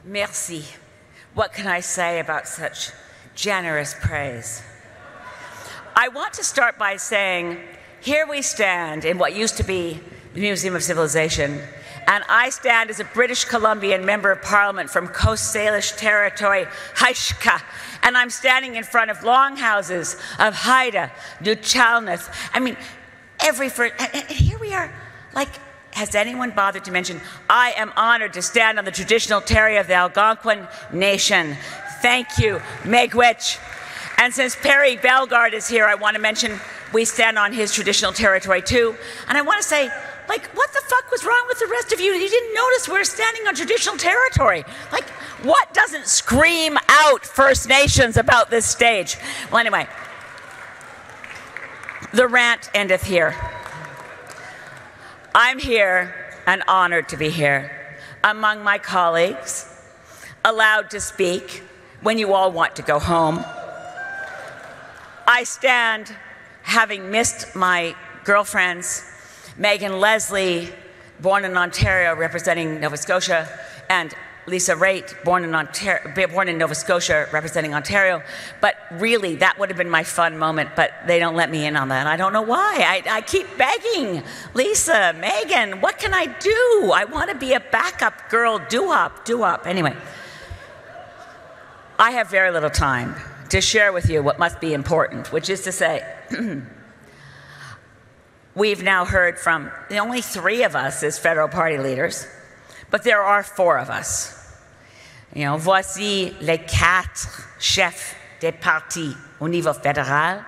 Merci. What can I say about such generous praise? I want to start by saying, here we stand in what used to be the Museum of Civilization, and I stand as a British Columbian Member of Parliament from Coast Salish Territory, Haishka, and I'm standing in front of longhouses of Haida, Duchalneth. I mean, and here we are, like, has anyone bothered to mention, I am honored to stand on the traditional territory of the Algonquin Nation. Thank you, Miigwech. And since Perry Bellegarde is here, I want to mention we stand on his traditional territory too. And I want to say, like, what the fuck was wrong with the rest of you? You didn't notice we're standing on traditional territory. Like, what doesn't scream out First Nations about this stage? Well, anyway, the rant endeth here. I'm here and honored to be here among my colleagues, allowed to speak when you all want to go home. I stand having missed my girlfriends, Megan Leslie, born in Ontario, representing Nova Scotia, and Lisa Raitt, born in Nova Scotia, representing Ontario. But really, that would have been my fun moment, but they don't let me in on that. I don't know why. I keep begging, Lisa, Megan, what can I do? I want to be a backup girl, do-up. Anyway, I have very little time to share with you what must be important, which is to say, we've now heard from the only 3 of us as federal party leaders, but there are 4 of us. You know, voici les 4 chefs des partis au niveau fédéral,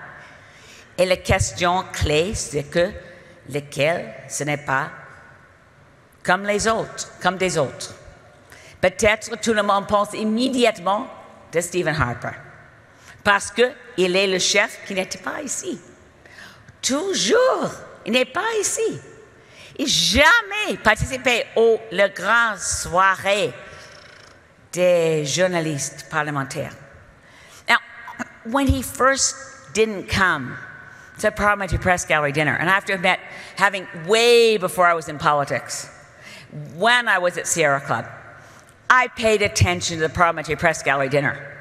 et la question clé, c'est que lesquels ce n'est pas comme les autres, comme des autres. Peut-être tout le monde pense immédiatement de Stephen Harper, parce qu'il est le chef qui n'était pas ici. Toujours, il n'est pas ici. Il n'a jamais participé aux grandes soirées des journalistes parlementaires. Now, when he first didn't come to Parliamentary Press Gallery dinner, and I have to admit, having way before I was in politics, when I was at Sierra Club, I paid attention to the Parliamentary Press Gallery dinner.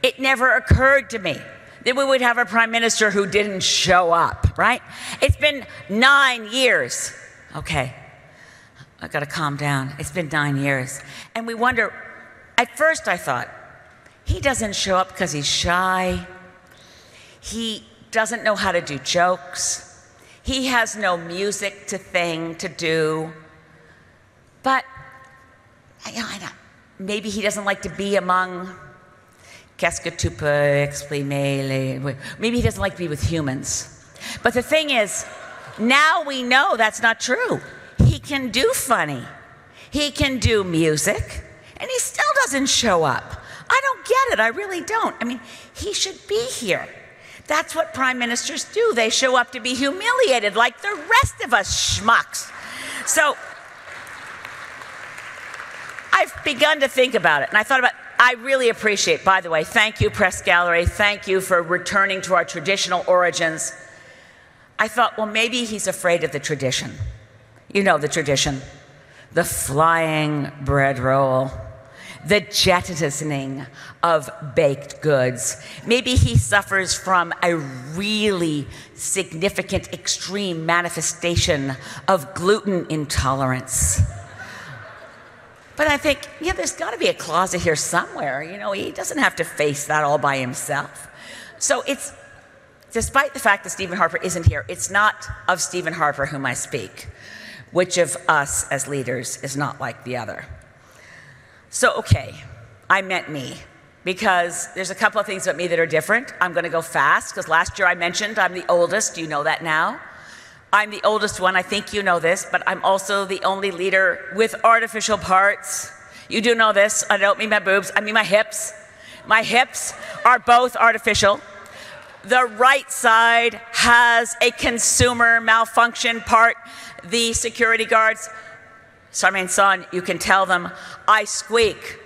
It never occurred to me that we would have a prime minister who didn't show up, right? It's been 9 years. Okay, I've got to calm down. It's been 9 years. And we wonder, at first I thought, he doesn't show up because he's shy. He doesn't know how to do jokes. He has no music to do. But, you know, maybe he doesn't like to be among, qu'est-ce que tu peux exprimer? Maybe he doesn't like to be with humans. But the thing is, now we know that's not true. He can do funny. He can do music. And he still doesn't show up. I don't get it. I really don't. I mean, he should be here. That's what prime ministers do. They show up to be humiliated like the rest of us schmucks. So I've begun to think about it. And I thought about, I really appreciate, by the way, thank you, Press Gallery. Thank you for returning to our traditional origins. I thought, well, maybe he's afraid of the tradition. You know the tradition. The flying bread roll. The jettisoning of baked goods. Maybe he suffers from a really significant, extreme manifestation of gluten intolerance. But I think, yeah, there's got to be a closet here somewhere. You know, he doesn't have to face that all by himself. So it's, despite the fact that Stephen Harper isn't here, it's not of Stephen Harper whom I speak. Which of us as leaders is not like the other? So, okay, I meant me, because there's a couple of things about me that are different. I'm going to go fast, because last year I mentioned I'm the oldest. You know that now. I'm the oldest one. I think you know this, but I'm also the only leader with artificial parts. You do know this. I don't mean my boobs. I mean my hips. My hips are both artificial. The right side has a consumer malfunction part. The security guards, son, you can tell them, I squeak.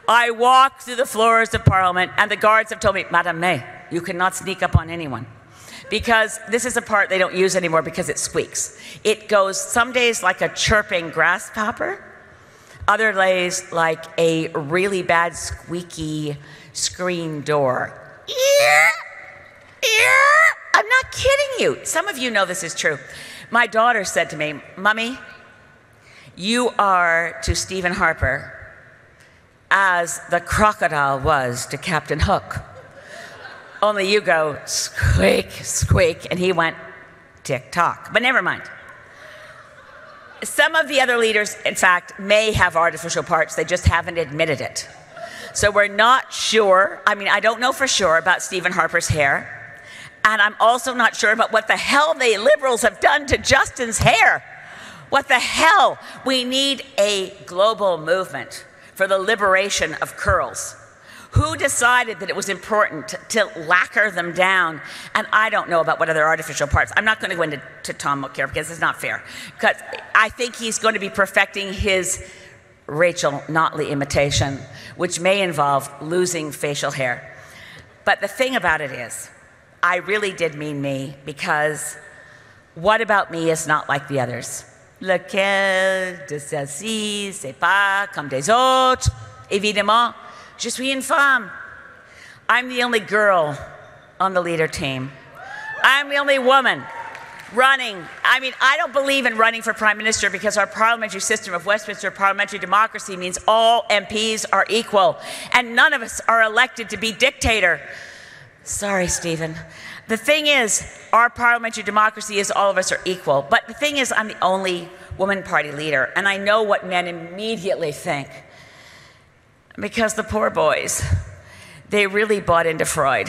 I walk through the floors of Parliament, and the guards have told me, Madame May, you cannot sneak up on anyone. Because this is a part they don't use anymore because it squeaks. It goes some days like a chirping grasshopper, Other days like a really bad squeaky screen door. I'm not kidding you. Some of you know this is true. My daughter said to me, "Mommy, you are to Stephen Harper as the crocodile was to Captain Hook. Only you go squeak, squeak," and he went tick-tock. But never mind. Some of the other leaders, in fact, may have artificial parts. They just haven't admitted it. So we're not sure. I mean, I don't know for sure about Stephen Harper's hair. And I'm also not sure about what the hell the Liberals have done to Justin's hair. What the hell? We need a global movement for the liberation of curls. Who decided that it was important to lacquer them down? And I don't know about what other artificial parts. I'm not going to go into Tom Mulcair because it's not fair. Because I think he's going to be perfecting his Rachel Notley imitation, which may involve losing facial hair. But the thing about it is, I really did mean me, because what about me is not like the others? Lequel de celles-ci, c'est pas comme des autres? Évidemment, je suis une femme. I'm the only girl on the leader team. I'm the only woman running. I mean, I don't believe in running for Prime Minister because our parliamentary system of Westminster parliamentary democracy means all MPs are equal and none of us are elected to be dictator. Sorry, Stephen. The thing is, our parliamentary democracy is all of us are equal. But the thing is, I'm the only woman party leader, and I know what men immediately think. Because the poor boys, they really bought into Freud.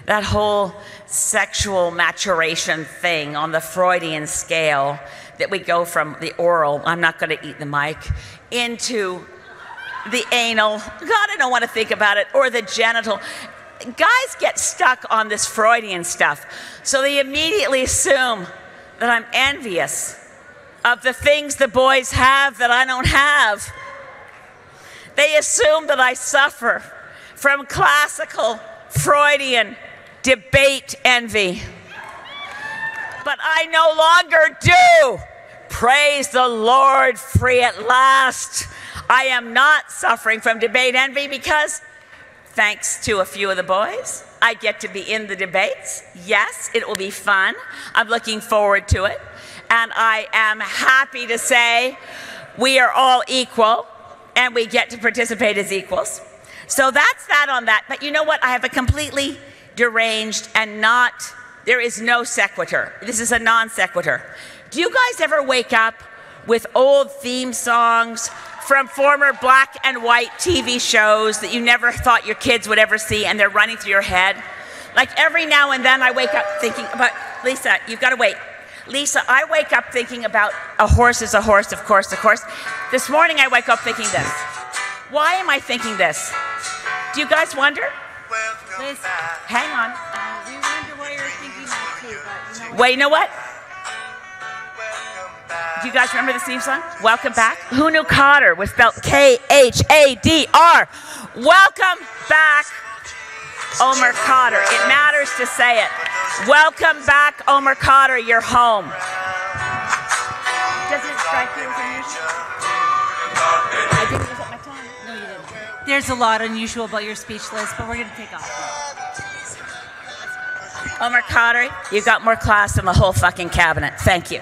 That whole sexual maturation thing on the Freudian scale, that we go from the oral, I'm not going to eat the mic, into the anal, God, I don't want to think about it, or the genital. Guys get stuck on this Freudian stuff, so they immediately assume that I'm envious of the things the boys have that I don't have. They assume that I suffer from classical Freudian debate envy. But I no longer do. Praise the Lord, free at last. I am not suffering from debate envy because, thanks to a few of the boys, I get to be in the debates. Yes, it will be fun. I'm looking forward to it. And I am happy to say we are all equal and we get to participate as equals. So that's that on that. But you know what? I have a completely deranged and not, there is no sequitur. This is a non sequitur. Do you guys ever wake up with old theme songs from former black and white TV shows that you never thought your kids would ever see and they're running through your head? Like every now and then I wake up thinking about, Lisa, you've got to wait. Lisa, I wake up thinking about a horse is a horse, of course, of course. This morning I wake up thinking this. Why am I thinking this? Do you guys wonder? Liz, hang on. we wonder why you're thinking that too, but you know. Wait, you know what? Do you guys remember the theme song? Welcome back. Who knew Khadr was spelled K-H-A-D-R? Welcome back, Omar Khadr. It matters to say it. Welcome back, Omar Khadr. You're home. Doesn't it strike you as unusual? I didn't use up my time. No, you didn't. There's a lot unusual about your speech, Liz, but we're going to take off. Omar Khadr, you got more class than the whole fucking cabinet. Thank you.